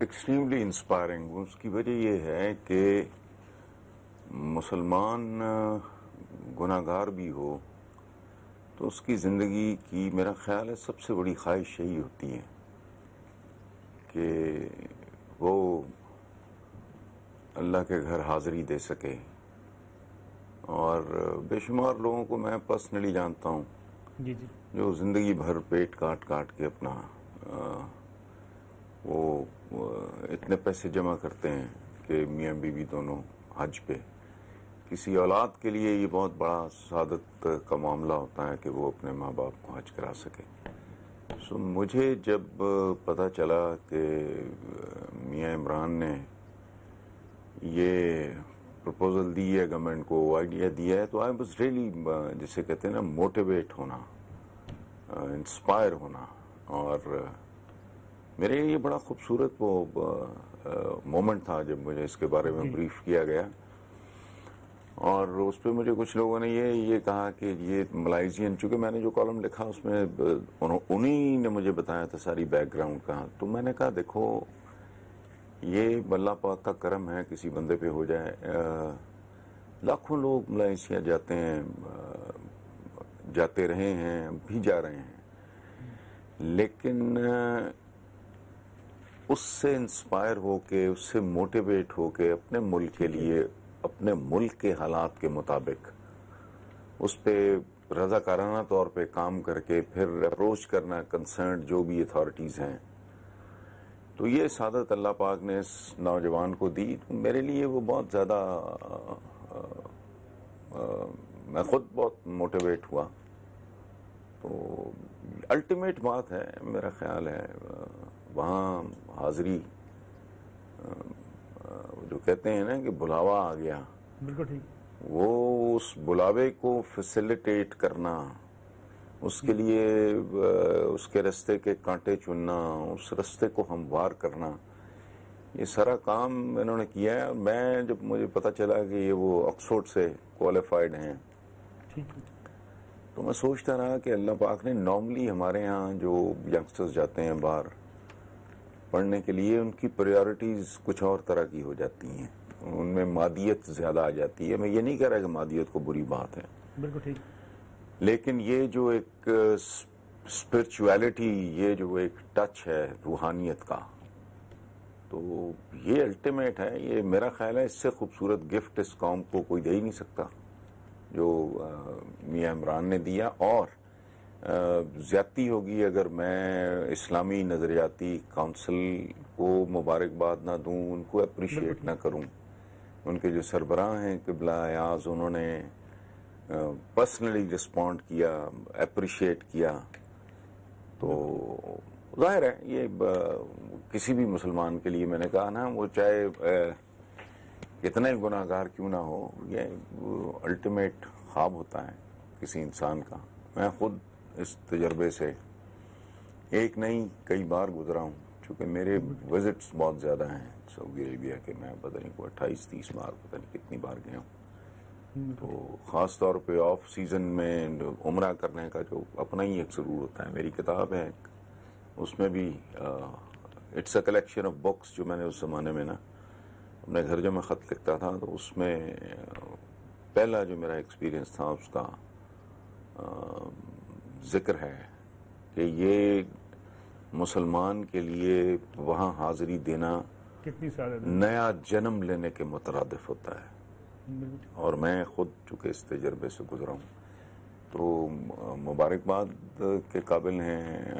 Extremely inspiring. اس کی وجہ یہ ہے کہ مسلمان گناہگار بھی ہو تو اس کی زندگی کی میرا خیال ہے سب سے بڑی خواہش یہی ہوتی ہے کہ وہ اللہ کے گھر حاضری دے سکے. اور بے شمار لوگوں کو میں پرسنلی جانتا ہوں جی جی جو زندگی بھر پیٹ کاٹ کاٹ کے اپنا وہ اتنے پیسے جمع کرتے ہیں کہ میاں بیوی دونوں حج پہ. کسی اولاد کے لیے یہ بہت بڑا سعادت کا معاملہ ہوتا ہے کہ وہ اپنے ماں باپ کو حج کرا سکے. سو مجھے جب پتہ چلا کہ میاں عمران نے یہ پرپوزل دی ہے گورنمنٹ کو، آئیڈیا دیا ہے، تو آئی واز ریئلی جسے کہتے ہیں نا موٹیویٹ ہونا، انسپائر ہونا. اور میرے لیے یہ بڑا خوبصورت وہ مومنٹ تھا جب مجھے اس کے بارے میں بریف کیا گیا. اور اس پہ مجھے کچھ لوگوں نے یہ کہا کہ یہ ملائزین، چونکہ میں نے جو کالم لکھا اس میں انہی نے مجھے بتایا تھا ساری بیک گراؤنڈ کا. تو میں نے کہا دیکھو یہ اللہ پاک کا کرم ہے کسی بندے پہ ہو جائے. لاکھوں لوگ ملائیشیا جاتے ہیں، جاتے رہے ہیں، اب بھی جا رہے ہیں، لیکن اس سے انسپائر ہو کے، اس سے موٹیویٹ ہو کے اپنے ملک کے لیے، اپنے ملک کے حالات کے مطابق اس پہ رضاکارانہ طور پہ کام کر کے پھر اپروچ کرنا کنسرنڈ جو بھی اتھارٹیز ہیں. تو یہ سعادت اللہ پاک نے اس نوجوان کو دی. میرے لیے وہ بہت زیادہ میں خود بہت موٹیویٹ ہوا. تو الٹیمیٹ بات ہے میرا خیال ہے وہاں حاضری، جو کہتے ہیں نا کہ بلاوا آ گیا، بالکل ٹھیک. وہ اس بلاوے کو فیسیلیٹیٹ کرنا، اس کے لیے اس کے رستے کے کانٹے چننا، اس رستے کو ہموار کرنا، یہ سارا کام انہوں نے کیا ہے. میں جب مجھے پتا چلا کہ یہ وہ آکسفورڈ سے کوالیفائڈ ہیں تو میں سوچتا رہا کہ اللہ پاک نے نارملی ہمارے ہاں جو ینگسٹرز جاتے ہیں باہر پڑھنے کے لیے، ان کی پریورٹیز کچھ اور طرح کی ہو جاتی ہیں، ان میں مادیت زیادہ آ جاتی ہے. میں یہ نہیں کہہ رہا کہ مادیت کو بری بات ہے، بالکل ٹھیک، لیکن یہ جو ایک اسپرچویلٹی، یہ جو ایک ٹچ ہے روحانیت کا، تو یہ الٹیمیٹ ہے. یہ میرا خیال ہے اس سے خوبصورت گفٹ اس قوم کو کوئی دے ہی نہیں سکتا جو میاں عمران نے دیا. اور زیادتی ہوگی اگر میں اسلامی نظریاتی کونسل کو مبارکباد نہ دوں، ان کو اپریشیٹ نہ کروں. ان کے جو سربراہ ہیں قبلہ ایاز، انہوں نے پرسنلی رسپونڈ کیا، اپریشیٹ کیا. تو ظاہر ہے یہ کسی بھی مسلمان کے لیے، میں نے کہا نا، وہ چاہے کتنے گناہ گار کیوں نہ ہو، یہ الٹیمیٹ خواب ہوتا ہے کسی انسان کا. میں خود اس تجربے سے ایک نہیں کئی بار گزرا ہوں، چونکہ میرے وزٹس بہت زیادہ ہیں سعودی عربیہ کے. میں پتہ نہیں کوئی 28-30 بار، پتہ نہیں کتنی بار گیا ہوں. تو خاص طور پہ آف سیزن میں عمرہ کرنے کا جو اپنا ہی ایک ضرور ہوتا ہے. میری کتاب ہے اس میں بھی it's a collection of books, جو میں نے اس زمانے میں نا اپنے گھر جو میں خط لکھتا تھا، تو اس میں پہلا جو میرا ایکسپیرینس تھا اس کا ذکر ہے کہ یہ مسلمان کے لیے وہاں حاضری دینا کتنی سعادت، نیا جنم لینے کے مترادف ہوتا ہے. اور میں خود چونکہ اس تجربے سے گزرا ہوں، تو مبارکباد کے قابل ہیں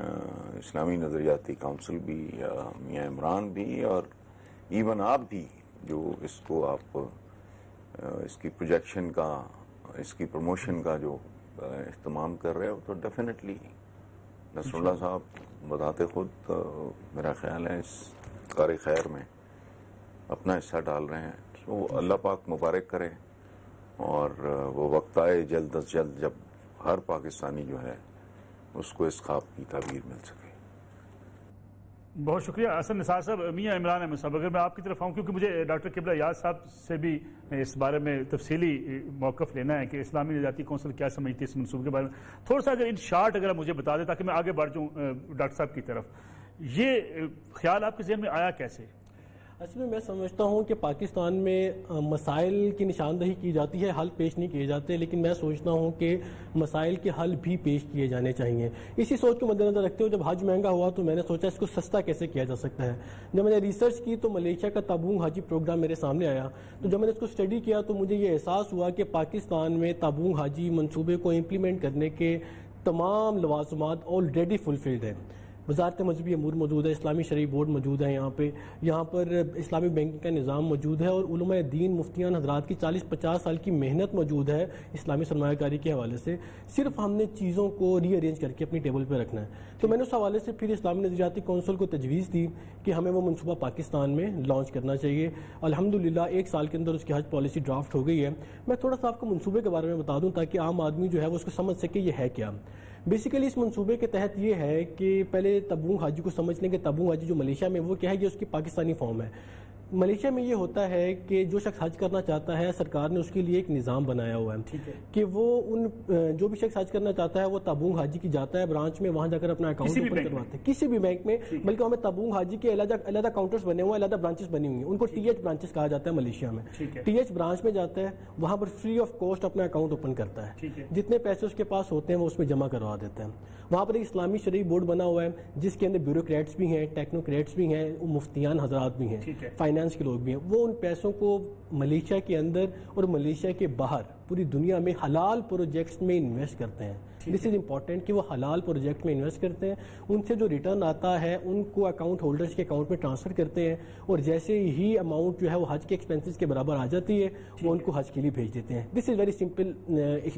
اسلامی نظریاتی کونسل بھی، میاں عمران بھی، اور ایون آپ بھی جو اس کو آپ اس کی پروجیکشن کا، اس کی پروموشن کا جو اہتمام کر رہے ہو. تو ڈیفینیٹلی نصر اللہ صاحب بذات خود میرا خیال ہے اس کار خیر میں اپنا حصہ ڈال رہے ہیں. تو اللہ پاک مبارک کرے، اور وہ وقت آئے جلد از جلد جب ہر پاکستانی جو ہے اس کو اس خواب کی تعبیر مل سکے. بہت شکریہ حسن نثار صاحب. میاں عمران احمد صاحب، اگر میں آپ کی طرف آؤں، کیونکہ مجھے ڈاکٹر قبلہ ایاز صاحب سے بھی اس بارے میں تفصیلی موقف لینا ہے کہ اسلامی نظریاتی کونسل کیا سمجھتی ہے اس منصوبے کے بارے میں. تھوڑا سا اگر ان شارٹ اگر مجھے بتا دیں تاکہ میں آگے بڑھ جاؤں ڈاکٹر صاحب کی طرف. یہ خیال آپ کے ذہن میں آیا کیسے؟ اصل میں سمجھتا ہوں کہ پاکستان میں مسائل کی نشاندہی کی جاتی ہے، حل پیش نہیں کیے جاتے، لیکن میں سوچتا ہوں کہ مسائل کے حل بھی پیش کیے جانے چاہیے۔ اسی سوچ کو مد نظر رکھتے ہوئے جب حج مہنگا ہوا تو میں نے سوچا اس کو سستا کیسے کیا جا سکتا ہے۔ جب میں نے ریسرچ کی تو ملیشیا کا تابونگ حاجی پروگرام میرے سامنے آیا، تو جب میں نے اس کو اسٹڈی کیا تو مجھے یہ احساس ہوا کہ پاکستان میں تابونگ حاجی منصوبے کو امپلیمنٹ کرنے کے تمام لوازمات آلریڈی فلفلڈ ہیں۔ وزارت مذہبی امور موجود ہے، اسلامی شرعی بورڈ موجود ہے، یہاں پر اسلامی بینکنگ کا نظام موجود ہے، اور علماء دین مفتیان حضرات کی 40-50 سال کی محنت موجود ہے اسلامی سرمایہ کاری کے حوالے سے۔ صرف ہم نے چیزوں کو ری ارینج کر کے اپنی ٹیبل پہ رکھنا ہے۔ تو میں نے اس حوالے سے پھر اسلامی نظریاتی کونسل کو تجویز دی کہ ہمیں وہ منصوبہ پاکستان میں لانچ کرنا چاہیے۔ الحمدللہ 1 سال کے اندر اس کی حج پالیسی ڈرافٹ ہو گئی ہے۔ میں تھوڑا سا آپ کو منصوبے کے بارے میں بتا دوں تاکہ عام آدمی جو ہے وہ اس کو سمجھ سکے یہ ہے کیا۔ بیسیکلی اس منصوبے کے تحت یہ ہے کہ پہلے تابونگ حاجی کو سمجھ لیں کہ تابونگ حاجی جو ملیشیا میں وہ کیا ہے، یہ اس کی پاکستانی فارم ہے۔ ملیشیا میں یہ ہوتا ہے کہ جو شخص حج کرنا چاہتا ہے سرکار نے اس کے لیے ایک نظام بنایا ہوا ہے کہ وہ جو بھی شخص حج کرنا چاہتا ہے وہ تابونگ حاجی کی جاتا ہے برانچ میں، وہاں جا کر اپنا اکاؤنٹ اوپن کرواتے ہیں کسی بھی بینک میں، بلکہ ہمیں تابونگ حاجی کے علیحدہ کاؤنٹرز بنے ہوئے ہیں، علیحدہ برانچز بنی ہوئی ہیں، ان کو ٹی ایچ برانچز کہا جاتا ہے ملیشیا میں۔ ٹی ایچ برانچ میں جاتا ہے، وہاں پر فری آف کاسٹ اپنا اکاؤنٹ اوپن کرتا ہے، جتنے پیسے اس کے پاس ہوتے ہیں وہ اس میں جمع کروا دیتے ہیں۔ وہاں پر ایک اسلامی شرعی بورڈ بنا ہوا ہے جس کے اندر بیوروکریٹس بھی ہیں، ٹیکنوکریٹس بھی ہیں، مفتیان حضرات بھی ہیں، فائنانس کے لوگ بھی ہیں۔ وہ ان پیسوں کو ملیشیا کے اندر اور ملیشیا کے باہر پوری دنیا میں حلال پروجیکٹس میں انویسٹ کرتے ہیں۔ دس از امپورٹنٹ کہ وہ حلال پروجیکٹ میں انویسٹ کرتے ہیں، ان سے جو ریٹرن آتا ہے ان کو اکاؤنٹ ہولڈرز کے اکاؤنٹ میں ٹرانسفر کرتے ہیں، اور جیسے ہی اماؤنٹ جو ہے وہ حج کے ایکسپینسز کے برابر آ جاتی ہے وہ ان کو حج کے لیے بھیج دیتے ہیں۔ This is very simple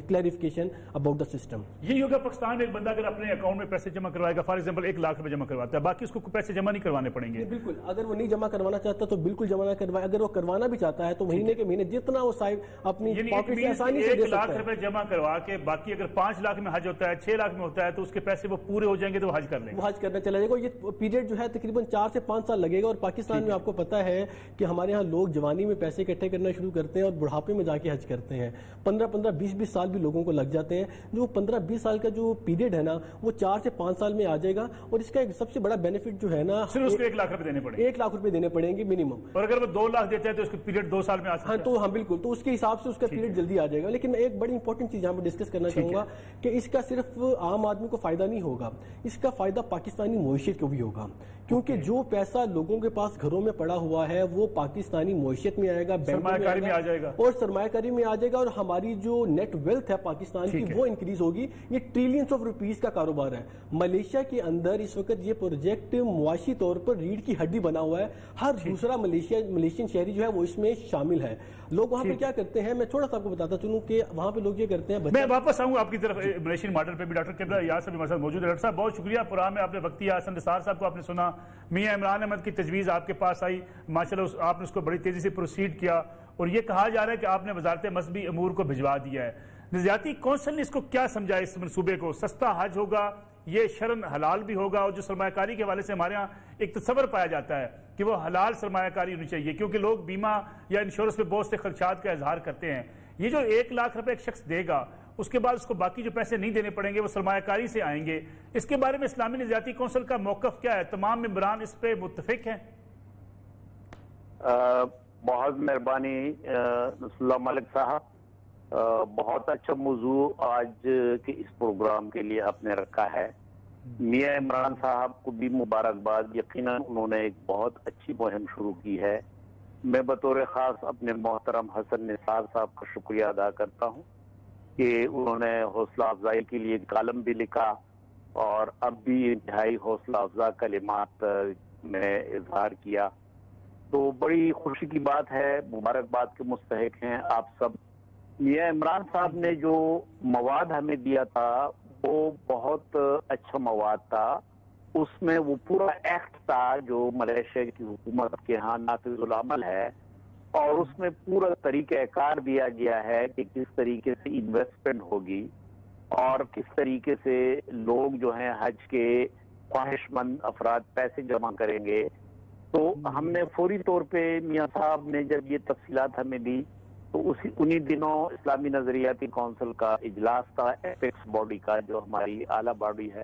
clarification about the system. یہی ہوگا پاکستان میں ایک بندہ اگر اپنے اکاؤنٹ میں پیسے جمع کروائے گا، فار ایگزامپل 1 لاکھ روپے جمع کرواتا ہے، باقی اس کو پیسے جمع نہیں کروانے پڑیں گے؟ بالکل، اگر وہ نہیں جمع کروانا چاہتا تو بالکل جمع نہ کروائے، اگر وہ کروانا بھی چاہتا ہے تو مہینے کے مہینے جتنا وہ صاحب اپنی پاکٹ سے آسانی سے دے سکتا ہے۔ 1 لاکھ روپے جمع کروا کے باقی اگر 5 لاکھ میں حج ہوتا ہے، 6 لاکھ میں ہوتا ہے تو اس کے پیسے وہ پورے ہو جائیں گے تو وہ حج کر لیں گے، وہ حج کرنا چلا جائے گا۔ یہ پیریڈ جو ہے تقریباً 4 سے 5 سال لگے گا، اور پاکستان میں آپ کو پتا ہے کہ ہمارے ہاں لوگ جوانی میں پیسے اکٹھے کرنا شروع کرتے ہیں اور بڑھاپے میں جا کے حج کرتے ہیں۔ 15-15 20-20 سال بھی لوگوں کو لگ جاتے ہیں۔ جو 15-20 سال کا جو پیریڈ ہے نا وہ 4 سے 5 سال میں آ جائے گا، اور اس کا ایک سب سے بڑا بینیفٹ جو ہے نا صرف اس کو 1 لاکھ روپے دینے پڑیں گے، 1 لاکھ روپے دینے پڑیں گے منیمم، اور اگر وہ 2 لاکھ دیتا ہے تو اس کا پیریڈ 2 سال میں آ سکتا ہے۔ ہاں تو ہاں بالکل، تو اس کے حساب سے اس کا پیریڈ جلدی آ جائے گا۔ لیکن میں ایک بڑی امپورٹنٹ چیز یہاں پر ڈسکس کرنا چاہوں گا کہ اس کا صرف عام آدمی کو فائدہ نہیں ہوگا، اس کا فائدہ پاکستانی معیشت کو بھی ہوگا، کیونکہ جو پیسہ لوگوں کے پاس گھروں میں پڑا ہوا ہے وہ پاکستانی معیشت میں آئے گا، سرمایہ کاری میں آ جائے گا، اور سرمایہ کاری میں آ جائے گا، اور ہماری جو نیٹ ویلتھ ہے پاکستان کی وہ انکریز ہوگی۔ یہ ٹریلینز آف روپیز کا کاروبار ہے۔ ملیشیا کے اندر اس وقت یہ پروجیکٹ معاشی طور پر ریڑھ کی ہڈی بنا ہوا ہے، ہر دوسرا ملیشین شہری جو ہے وہ اس میں شامل ہے۔ لوگ وہاں پہ کیا کرتے ہیں، میں تھوڑا سا آپ کو بتاتا چلوں کہ وہاں پہ لوگ یہ کرتے ہیں۔ میں واپس آؤں گا آپ کی طرف ملیشین ماڈل پہ بھی، ڈاکٹر قبلہ یار صاحب ہمارے ساتھ موجود ہے۔ ڈاکٹر صاحب بہت شکریہ، پروگرام میں آپ نے وقتی حسن نثار صاحب کو آپ نے سنا، میاں عمران احمد کی تجویز آپ کے پاس آئی، ماشاءاللہ آپ نے اس کو بڑی تیزی سے پروسیڈ کیا، اور یہ کہا جا رہا ہے کہ آپ نے وزارت مذہبی امور کو بھجوا دیا ہے۔ نظریاتی کونسل نے اس کو کیا سمجھا، اس منصوبے کو؟ سستا حج ہوگا، یہ شرعن حلال بھی ہوگا، اور جو سرمایہ کاری کے حوالے سے ہمارے ہاں ایک تصور پایا جاتا ہے کہ وہ حلال سرمایہ کاری ہونی چاہیے، کیونکہ لوگ بیمہ یا انشورنس پہ بہت سے خدشات کا اظہار کرتے ہیں۔ یہ جو 1 لاکھ روپے ایک شخص دے گا، اس کے بعد اس کو باقی جو پیسے نہیں دینے پڑیں گے وہ سرمایہ کاری سے آئیں گے، اس کے بارے میں اسلامی نظریاتی کونسل کا موقف کیا ہے؟ تمام ممبران اس پہ متفق ہیں؟ بہت مہربانی نصر اللہ ملک صاحب، بہت اچھا موضوع آج کے اس پروگرام کے لیے آپ نے رکھا ہے۔ میاں عمران صاحب کو بھی مبارکباد، یقیناً انہوں نے ایک بہت اچھی مہم شروع کی ہے۔ میں بطور خاص اپنے محترم حسن نثار صاحب کا شکریہ ادا کرتا ہوں کہ انہوں نے حوصلہ افزائی کے لیے کالم بھی لکھا، اور اب بھی انتہائی حوصلہ افزا کلمات میں اظہار کیا، تو بڑی خوشی کی بات ہے، مبارکباد کے مستحق ہیں آپ سب۔ میاں عمران صاحب نے جو مواد ہمیں دیا تھا وہ بہت اچھا مواد تھا، اس میں وہ پورا ایکٹ تھا جو ملیشیا کی حکومت کے ہاں نافذ العمل ہے، اور اس میں پورا طریقہ کار دیا گیا ہے کہ کس طریقے سے انویسٹمنٹ ہوگی اور کس طریقے سے لوگ جو ہیں حج کے خواہش مند افراد پیسے جمع کریں گے۔ تو ہم نے فوری طور پہ میاں صاحب نے جب یہ تفصیلات ہمیں دی تو انہی دنوں اسلامی نظریاتی کونسل کا اجلاس تھا، ایپیکس باڈی کا جو ہماری اعلیٰ باڈی ہے،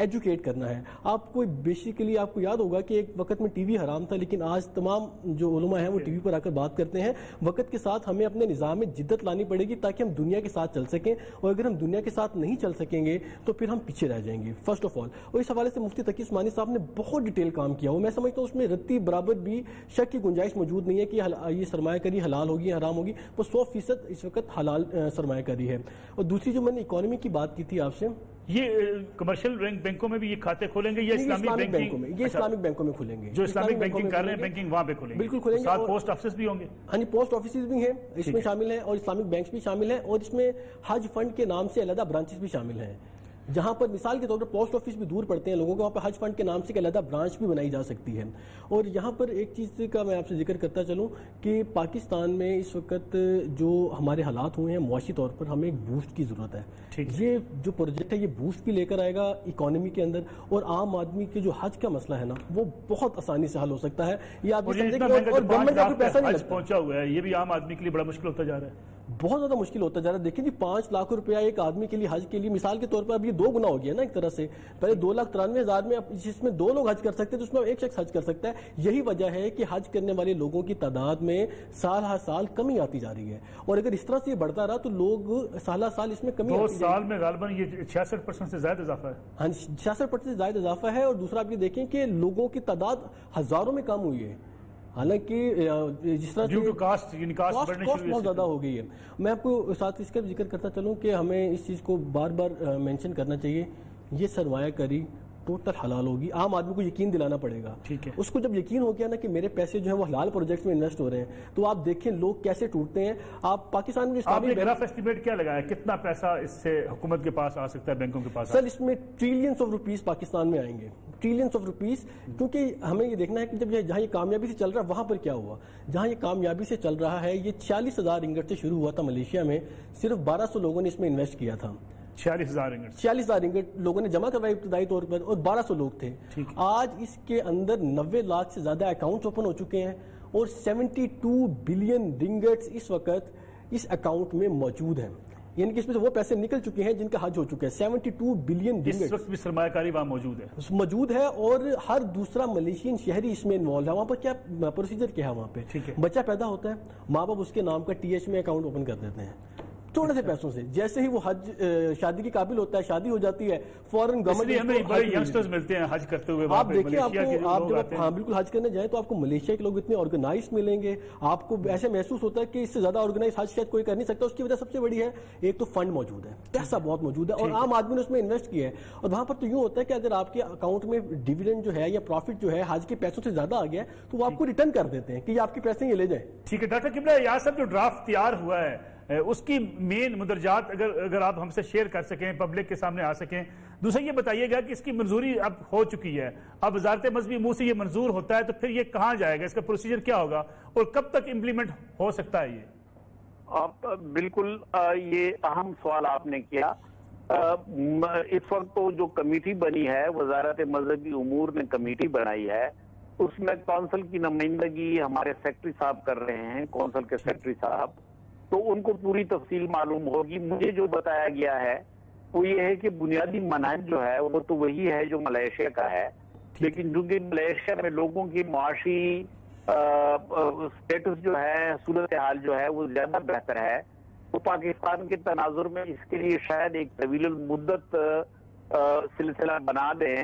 ایجوکیٹ کرنا ہے. آپ کو بیسیکلی آپ کو یاد ہوگا کہ ایک وقت میں ٹی وی حرام تھا، لیکن آج تمام جو علماء ہیں وہ ٹی وی پر آ کر بات کرتے ہیں. وقت کے ساتھ ہمیں اپنے نظام میں جدت لانی پڑے گی تاکہ ہم دنیا کے ساتھ چل سکیں، اور اگر ہم دنیا کے ساتھ نہیں چل سکیں گے تو پھر ہم پیچھے رہ جائیں گے فرسٹ آف آل. اور اس حوالے سے مفتی تقی عثمانی صاحب نے بہت ڈیٹیل کام کیا ہو. میں سمجھتا ہوں اس میں رتی برابر بھی شک کی گنجائش موجود نہیں ہے کہ یہ سرمایہ کاری حلال ہوگی یا حرام ہوگی. وہ 100% اس وقت حلال سرمایہ کاری ہے. اور دوسری جو میں نے اکانومی کی بات کی تھی آپ سے، یہ کمرشل بینکوں میں بھی یہ کھاتے کھولیں گے یا اسلامک بینکوں میں؟ یہ اسلامک بینکوں میں کھولیں گے. جو اسلامک بینکنگ کر رہے ہیں بینکنگ وہاں پہ کھولیں گے، بالکل کھولیں گے. ساتھ پوسٹ آفسز بھی ہوں گے. ہاں جی، پوسٹ آفیسز بھی ہیں اس میں شامل ہیں، اور اسلامک بینکس بھی شامل ہیں، اور اس میں حج فنڈ کے نام سے علیحدہ برانچز بھی شامل ہیں. جہاں پر مثال کے طور پر پوسٹ آفس بھی دور پڑتے ہیں لوگوں کو، وہاں پر حج فنڈ کے نام سے ایک علیحدہ برانچ بھی بنائی جا سکتی ہے. اور یہاں پر ایک چیز کا میں آپ سے ذکر کرتا چلوں کہ پاکستان میں اس وقت جو ہمارے حالات ہوئے ہیں معاشی طور پر، ہمیں ایک بوسٹ کی ضرورت ہے. یہ جو پروجیکٹ ہے یہ بوسٹ بھی لے کر آئے گا اکانومی کے اندر، اور عام آدمی کے جو حج کا مسئلہ ہے نا وہ بہت آسانی سے حل ہو سکتا ہے. یہ آپ گورنمنٹ کا پیسہ نہیں پہنچا ہوا ہے، یہ بھی عام آدمی کے لیے بڑا مشکل ہوتا جا رہا ہے، بہت زیادہ مشکل ہوتا جا رہا ہے. دیکھیں جی 5 لاکھ روپیہ ایک آدمی کے لیے حج کے لیے، مثال کے طور پر اب یہ 2 گنا ہو گیا نا ایک طرح سے. پہلے 2,93,000 میں جس میں 2 لوگ حج کر سکتے ہیں تو اس میں ایک شخص حج کر سکتا ہے. یہی وجہ ہے کہ حج کرنے والے لوگوں کی تعداد میں سال ہر سال کمی آتی جا رہی ہے، اور اگر اس طرح سے یہ بڑھتا رہا تو لوگ سال ہر سال اس میں کمی 2 سال میں غالباً یہ 66% سے زیادہ اضافہ ہے. ہاں 66% سے زیادہ اضافہ ہے. اور دوسرا آپ یہ دیکھیں کہ لوگوں کی تعداد ہزاروں میں کم ہوئی ہے، حالانکہ جس طرح کاسٹ بہت زیادہ ہو گئی ہے. میں آپ کو ساتھ اس کا ذکر کرتا چلوں کہ ہمیں اس چیز کو بار بار مینشن کرنا چاہیے، یہ سرمایہ کاری ٹوٹل حلال ہوگی. عام آدمی کو یقین دلانا پڑے گا. اس کو جب یقین ہو گیا نا کہ میرے پیسے جو ہیں وہ حلال پروجیکٹس میں انویسٹ ہو رہے ہیں، تو آپ دیکھیں لوگ کیسے ٹوٹتے ہیں. آپ پاکستان میں آپ نے رف ایسٹیمیٹ کیا لگایا کتنا پیسہ اس سے حکومت کے پاس آ سکتا ہے، بینکوں کے پاس؟ سر اس میں ٹریلینز آف روپیز پاکستان میں آئیں گے، ٹریلینز آف روپیز. کیونکہ ہمیں یہ دیکھنا ہے کہ جب جہاں یہ کامیابی سے چل رہا ہے وہاں پر کیا ہوا. جہاں یہ کامیابی سے چل رہا ہے، یہ 40,000 رنگٹ سے شروع ہوا تھا ملیشیا میں، صرف 1200 لوگوں نے اس میں انویسٹ کیا تھا. 46,000 رنگٹ لوگوں نے جمع کروائی ابتدائی طور پر، اور 1200 لوگ تھے. آج اس کے اندر 90 لاکھ سے زیادہ اکاؤنٹ اوپن ہو چکے ہیں، اور 72 بلین رنگٹس اس وقت اس اکاؤنٹ میں موجود ہیں. یعنی کہ اس میں سے وہ پیسے نکل چکے ہیں جن کا حج ہو چکے ہیں. 72 بلین رنگٹس اس وقت بھی سرمایہ کاری وہاں موجود ہے. اور ہر دوسرا ملیشین شہری اس میں انوالو ہے. وہاں پر کیا پروسیجر کیا ہے؟ وہاں پہ بچہ پیدا ہوتا ہے، ماں باپ اس کے نام کا TH میں اکاؤنٹ اوپن کر دیتے ہیں تھوڑے سے پیسوں سے. جیسے ہی وہ حج شادی کے قابل ہوتا ہے، شادی ہو جاتی ہے، فوراً گورنمنٹ ملتے ہیں حج کرتے ہوئے. آپ دیکھیں آپ جب ہاں بالکل حج کرنے جائیں تو آپ کو ملیشیا کے لوگ اتنے آرگنائز ملیں گے، آپ کو ایسے محسوس ہوتا ہے کہ اس سے زیادہ آرگنائز حج شاید کوئی کر نہیں سکتا. اس کی وجہ سب سے بڑی ہے ایک تو فنڈ موجود ہے، پیسہ بہت موجود ہے، اور عام آدمی نے اس میں انویسٹ کیا ہے. اور وہاں پر تو یوں ہوتا ہے کہ اگر آپ کے اکاؤنٹ میں ڈیویڈنڈ جو ہے یا پروفٹ جو ہے حج کے پیسوں سے زیادہ آ گیا ہے تو وہ آپ کو ریٹرن کر دیتے ہیں کہ یہ آپ کے پیسے یہ لے جائیں. ٹھیک ہے ڈاکٹر قبلہ یار صاحب، جو ڈرافٹ تیار ہوا ہے اس کی مین مندرجات اگر آپ ہم سے شیئر کر سکیں، پبلک کے سامنے آ سکیں. دوسرا یہ بتائیے گا کہ اس کی منظوری اب ہو چکی ہے، اب وزارت مذہبی امور سے یہ منظور ہوتا ہے تو پھر یہ کہاں جائے گا، اس کا پروسیجر کیا ہوگا اور کب تک امپلیمنٹ ہو سکتا ہے؟ یہ بالکل یہ اہم سوال آپ نے کیا. اس وقت تو جو کمیٹی بنی ہے، وزارت مذہبی امور نے کمیٹی بنائی ہے، اس میں کونسل کی نمائندگی ہمارے سیکرٹری صاحب کر رہے ہیں، کونسل کے سیکرٹری صاحب، تو ان کو پوری تفصیل معلوم ہوگی. مجھے جو بتایا گیا ہے وہ یہ ہے کہ بنیادی منہج جو ہے وہ تو وہی ہے جو ملیشیا کا ہے، لیکن چونکہ ملیشیا میں لوگوں کی معاشی سٹیٹس جو ہے، صورتحال جو ہے وہ زیادہ بہتر ہے، تو پاکستان کے تناظر میں اس کے لیے شاید ایک طویل المدت سلسلہ بنا دیں.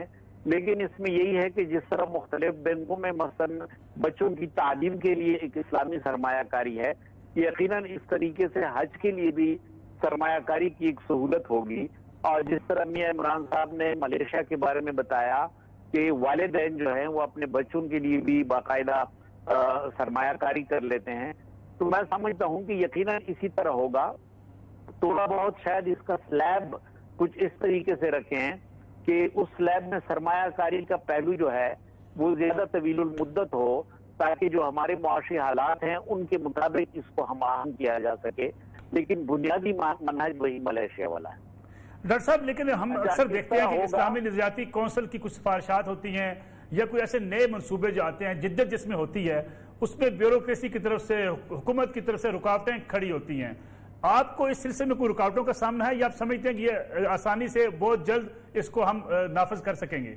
لیکن اس میں یہی ہے کہ جس طرح مختلف بینکوں میں مثلا بچوں کی تعلیم کے لیے ایک اسلامی سرمایہ کاری ہے، یقیناً اس طریقے سے حج کے لیے بھی سرمایہ کاری کی ایک سہولت ہوگی. اور جس طرح میاں عمران صاحب نے ملیشیا کے بارے میں بتایا کہ والدین جو ہیں وہ اپنے بچوں کے لیے بھی باقاعدہ سرمایہ کاری کر لیتے ہیں، تو میں سمجھتا ہوں کہ یقیناً اسی طرح ہوگا. تھوڑا بہت شاید اس کا سلیب کچھ اس طریقے سے رکھیں کہ اس سلیب میں سرمایہ کاری کا پہلو جو ہے وہ زیادہ طویل المدت ہو، تاکہ جو ہمارے معاشی حالات ہیں ان کے مطابق اس کو ہم آہنگ کیا جا سکے. لیکن بنیادی منہج وہی ملیشیا والا ہے. ڈاکٹر صاحب لیکن ہم اکثر دیکھتے ہیں کہ اسلامی نظریاتی کونسل کی کچھ سفارشات ہوتی ہیں یا کوئی ایسے نئے منصوبے جو آتے ہیں، جدت جس میں ہوتی ہے اس میں بیوروکریسی کی طرف سے، حکومت کی طرف سے رکاوٹیں کھڑی ہوتی ہیں. آپ کو اس سلسلے میں کوئی رکاوٹوں کا سامنا ہے یا آپ سمجھتے ہیں کہ یہ آسانی سے بہت جلد اس کو ہم نافذ کر سکیں گے؟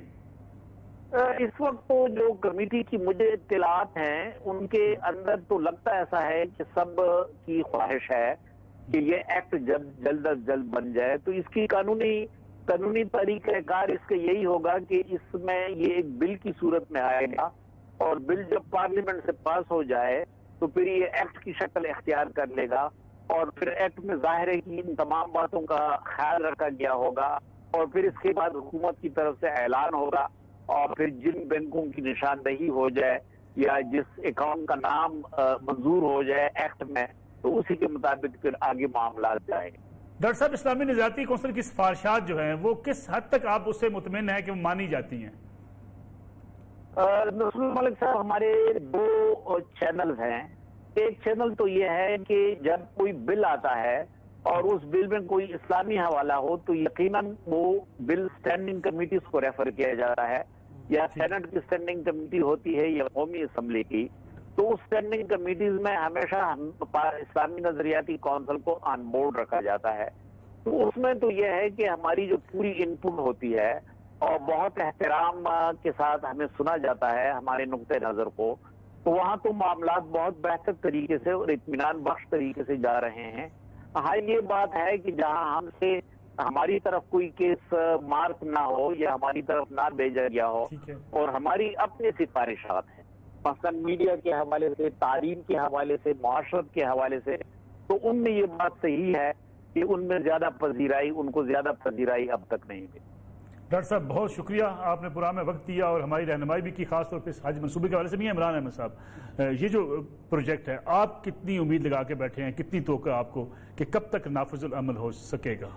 اس وقت تو جو کمیٹی کی مجھے اطلاعات ہیں ان کے اندر تو لگتا ایسا ہے کہ سب کی خواہش ہے کہ یہ ایکٹ جلد از جلد بن جائے. تو اس کی قانونی طریقہ کار اس کا یہی ہوگا کہ اس میں یہ ایک بل کی صورت میں آئے گا اور بل جب پارلیمنٹ سے پاس ہو جائے تو پھر یہ ایکٹ کی شکل اختیار کر لے گا اور پھر ایکٹ میں ظاہر ہے کہ ان تمام باتوں کا خیال رکھا گیا ہوگا اور پھر اس کے بعد حکومت کی طرف سے اعلان ہوگا اور پھر جن بینکوں کی نشاندہی ہو جائے یا جس اکاؤنٹ کا نام منظور ہو جائے ایکٹ میں تو اسی کے مطابق پھر آگے معاملات جائیں گے. ڈاکٹر صاحب، اسلامی نظریاتی کونسل کی سفارشات جو ہیں وہ کس حد تک آپ اس سے مطمئن ہیں کہ وہ مانی جاتی ہیں؟ نصر الملک صاحب، ہمارے 2 چینلز ہیں. ایک چینل تو یہ ہے کہ جب کوئی بل آتا ہے اور اس بل میں کوئی اسلامی حوالہ ہو تو یقیناً وہ بل اسٹینڈنگ کمیٹیز کو ریفر کیا جاتا ہے یا سینٹ کی اسٹینڈنگ کمیٹی ہوتی ہے یا قومی اسمبلی کی. تو اس اسٹینڈنگ کمیٹیز میں ہمیشہ اسلامی نظریاتی کونسل کو آن بورڈ رکھا جاتا ہے. تو اس میں تو یہ ہے کہ ہماری جو پوری ان پٹ ہوتی ہے اور بہت احترام کے ساتھ ہمیں سنا جاتا ہے ہمارے نقطۂ نظر کو. تو وہاں تو معاملات بہت بہتر طریقے سے اور اطمینان بخش طریقے سے جا رہے ہیں. ہاں یہ بات ہے کہ جہاں ہم سے ہماری طرف کوئی کیس مارک نہ ہو یا ہماری طرف نہ بھیجا گیا ہو اور ہماری اپنی سفارشات ہیں مثلا میڈیا کے حوالے سے، تعلیم کے حوالے سے، معاشرت کے حوالے سے، تو ان میں یہ بات صحیح ہے کہ ان میں ان کو زیادہ پذیرائی اب تک نہیں ملی. ڈاکٹر صاحب بہت شکریہ، آپ نے پروگرام میں وقت دیا اور ہماری رہنمائی بھی کی، خاص طور پہ اس حج منصوبے کے حوالے سے. بھی عمران احمد صاحب، یہ جو پروجیکٹ ہے آپ کتنی امید لگا کے بیٹھے ہیں، کتنی توقع آپ کو کہ کب تک نافذ العمل ہو سکے گا؟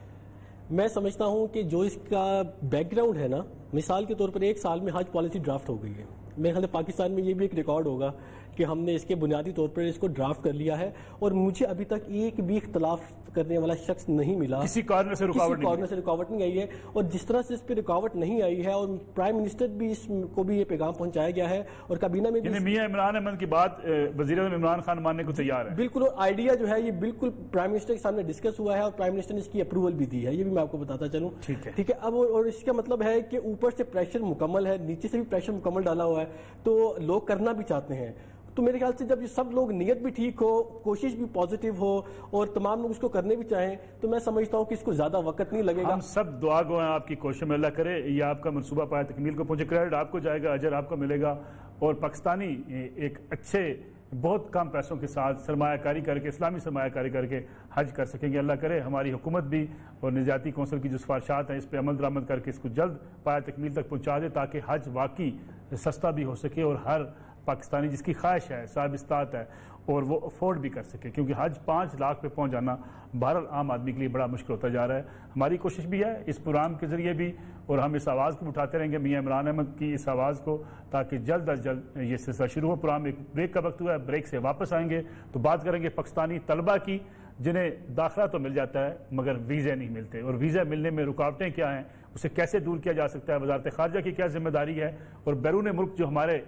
میں سمجھتا ہوں کہ جو اس کا بیک گراؤنڈ ہے نا، مثال کے طور پر 1 سال میں حج پالیسی ڈرافٹ ہو گئی ہے. میرے خیال پاکستان میں یہ بھی ایک ریکارڈ ہوگا کہ ہم نے اس کے بنیادی طور پر اس کو ڈرافٹ کر لیا ہے اور مجھے ابھی تک ایک بھی اختلاف کرنے والا شخص نہیں ملا، کسی کارنر سے رکاوٹ نہیں آئی ہے. اور جس طرح سے اس پہ رکاوٹ نہیں آئی ہے اور پرائم منسٹر بھی اس کو بھی یہ پیغام پہنچایا گیا ہے اور کابینہ میں بھی میاں عمران احمد کی بات وزیر اعظم عمران خان ماننے کو تیار ہے. بالکل، اور آئیڈیا جو ہے یہ بالکل پرائم منسٹر کے سامنے ڈسکس ہوا ہے اور پرائم منسٹر نے اس کی اپروول بھی دی ہے، یہ بھی میں آپ کو بتاتا چلوں. ٹھیک ہے. اب اور اس کا مطلب ہے کہ اوپر سے پریشر مکمل ہے، نیچے سے بھی پریشر مکمل ڈالا ہوا ہے، تو لوگ کرنا بھی چاہتے ہیں. تو میرے خیال سے جب یہ سب لوگ نیت بھی ٹھیک ہو، کوشش بھی پازیٹیو ہو اور تمام لوگ اس کو کرنے بھی چاہیں تو میں سمجھتا ہوں کہ اس کو زیادہ وقت نہیں لگے گا. ہم سب دعا گو ہیں آپ کی کوشش میں، اللہ کرے یہ آپ کا منصوبہ پائے تکمیل کو پہنچے. کریڈٹ آپ کو جائے گا، اجر آپ کو ملے گا اور پاکستانی ایک اچھے بہت کم پیسوں کے ساتھ سرمایہ کاری کر کے، اسلامی سرمایہ کاری کر کے حج کر سکیں گے. اللہ کرے ہماری حکومت بھی اور نظریاتی کونسل کی جو سفارشات ہیں اس پہ عمل درآمد کر کے اس کو جلد پایہ تکمیل تک پہنچا دے تاکہ حج واقعی سستا بھی ہو سکے اور ہر پاکستانی جس کی خواہش ہے، صاحب استطاعت ہے اور وہ افورڈ بھی کر سکے، کیونکہ حج 5 لاکھ پہ پہنچ جانا بہرحال عام آدمی کے لیے بڑا مشکل ہوتا جا رہا ہے. ہماری کوشش بھی ہے اس پروگرام کے ذریعے بھی اور ہم اس آواز کو اٹھاتے رہیں گے، میاں عمران احمد کی اس آواز کو، تاکہ جلد از جلد یہ سلسلہ شروع ہو. پروگرام ایک بریک کا وقت ہوا ہے، بریک سے واپس آئیں گے تو بات کریں گے پاکستانی طلبہ کی جنہیں داخلہ تو مل جاتا ہے مگر ویزے نہیں ملتے اور ویزا ملنے میں رکاوٹیں کیا ہیں، اسے کیسے دور کیا جا سکتا ہے، وزارت خارجہ کی کیا ذمہ داری ہے اور بیرون ملک جو ہمارے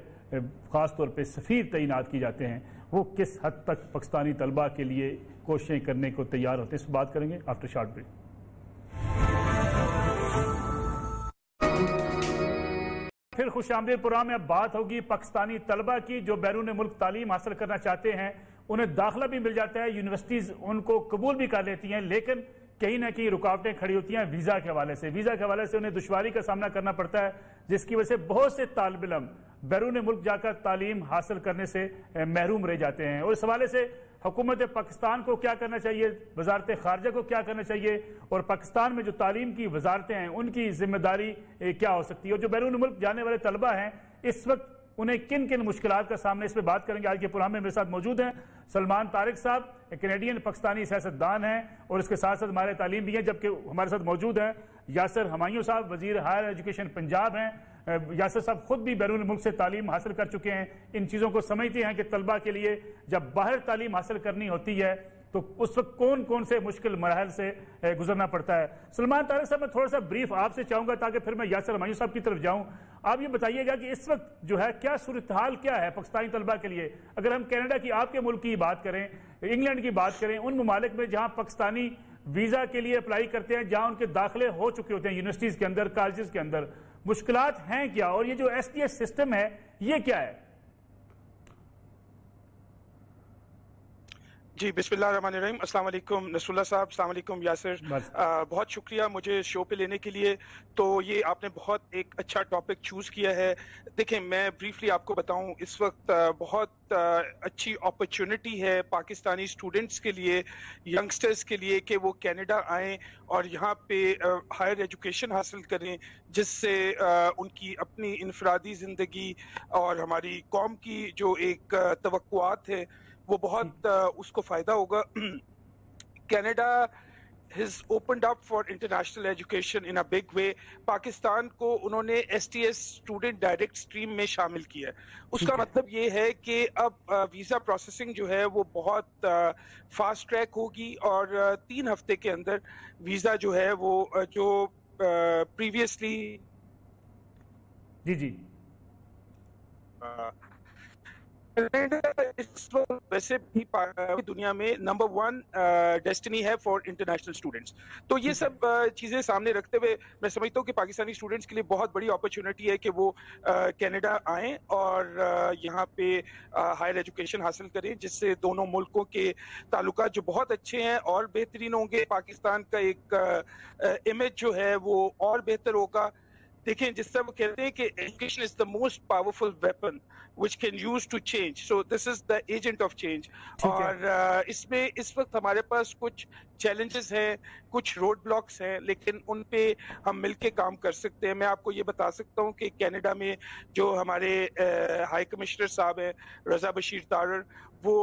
خاص طور پہ سفیر تعینات کی جاتے ہیں وہ کس حد تک پاکستانی طلبہ کے لیے کوششیں کرنے کو تیار ہوتے ہیں. اس بات کریں گے آفٹر شارٹ بریک. پھر خوش آمدید پروگرام میں اب بات ہوگی پاکستانی طلبہ کی جو بیرون ملک تعلیم حاصل کرنا چاہتے ہیں. انہیں داخلہ بھی مل جاتا ہے، یونیورسٹیز ان کو قبول بھی کر لیتی ہیں، لیکن کہیں نہ کہیں رکاوٹیں کھڑی ہوتی ہیں ویزا کے حوالے سے. ویزا کے حوالے سے انہیں دشواری کا سامنا کرنا پڑتا ہے جس کی وجہ سے بہت سے طالب علم بیرون ملک جا کر تعلیم حاصل کرنے سے محروم رہ جاتے ہیں. اور اس حوالے سے حکومت پاکستان کو کیا کرنا چاہیے، وزارت خارجہ کو کیا کرنا چاہیے اور پاکستان میں جو تعلیم کی وزارتیں ہیں ان کی ذمہ داری کیا ہو سکتی ہے، اور جو بیرون ملک جانے والے طلبہ ہیں اس وقت انہیں کن کن مشکلات کا سامنا، اس پہ بات کریں گے. آج کے پروگرام میں میرے ساتھ موجود ہیں سلمان طارق صاحب، کینیڈین پاکستانی سیاستدان ہیں اور اس کے ساتھ ساتھ ہمارے تعلیم بھی ہیں، جبکہ ہمارے ساتھ موجود ہیں یاسر ہمایوں صاحب، وزیر ہائر ایجوکیشن پنجاب ہیں. یاسر صاحب خود بھی بیرون ملک سے تعلیم حاصل کر چکے ہیں، ان چیزوں کو سمجھتے ہیں کہ طلبہ کے لیے جب باہر تعلیم حاصل کرنی ہوتی ہے تو اس وقت کون کون سے مشکل مراحل سے گزرنا پڑتا ہے. سلمان طارق صاحب میں تھوڑا سا بریف آپ سے چاہوں گا تاکہ پھر میں یاسر ہمایوں صاحب کی طرف جاؤں. آپ یہ بتائیے گا کہ اس وقت جو ہے کیا صورتحال کیا ہے پاکستانی طلبہ کے لیے. اگر ہم کینیڈا کی آپ کے ملک کی بات کریں, انگلینڈ کی بات کریں, ان ممالک میں جہاں پاکستانی ویزا کے لیے اپلائی کرتے ہیں, جہاں ان کے داخلے ہو چکے ہوتے ہیں یونیورسٹیز کے اندر, کالجز کے اندر, مشکلات ہیں کیا, اور یہ جو ایس ٹی ایس سسٹم ہے یہ کیا ہے؟ جی بسم اللہ الرحمن الرحیم. السلام علیکم نصر اللہ صاحب, السلام علیکم یاسر. بہت شکریہ مجھے شو پہ لینے کے لیے. تو یہ آپ نے بہت ایک اچھا ٹاپک چوز کیا ہے. دیکھیں میں بریفلی آپ کو بتاؤں, اس وقت بہت اچھی اپرچونٹی ہے پاکستانی اسٹوڈنٹس کے لیے, ینگسٹرز کے لیے, کہ وہ کینیڈا آئیں اور یہاں پہ ہائر ایجوکیشن حاصل کریں, جس سے ان کی اپنی انفرادی زندگی اور ہماری قوم کی جو ایک توقعات ہے وہ بہت اس کو فائدہ ہوگا. Canada has opened up for international education in a big way. Pakistan کو انہوں نے S T S student direct stream میں شامل کیا ہے. اس کا مطلب یہ ہے کہ اب ویزا پروسیسنگ جو ہے وہ بہت فاسٹ ٹریک ہوگی, اور 3 ہفتے کے اندر ویزا جو ہے وہ جو پریویسلی جی اس وقت ویسے بھی دنیا میں نمبر 1 ڈیسٹنی ہے فار انٹرنیشنل اسٹوڈنٹس. تو یہ سب چیزیں سامنے رکھتے ہوئے میں سمجھتا ہوں کہ پاکستانی اسٹوڈنٹس کے لیے بہت بڑی اپرچونٹی ہے کہ وہ کینیڈا آئیں اور یہاں پہ ہائر ایجوکیشن حاصل کریں, جس سے دونوں ملکوں کے تعلقات جو بہت اچھے ہیں اور بہترین ہوں گے. پاکستان کا ایک امیج جو ہے وہ اور بہتر ہوگا. دیکھیں جس طرح وہ کہتے ہیں کہ education is the most powerful weapon which can use to change, so this is the agent of change. اور اس میں اس وقت ہمارے پاس کچھ چیلنجز ہیں, کچھ روڈ بلاکس ہیں, لیکن ان پہ ہم مل کے کام کر سکتے ہیں. میں آپ کو یہ بتا سکتا ہوں کہ کینیڈا میں جو ہمارے ہائی کمشنر صاحب ہیں رضا بشیر تارڑ, وہ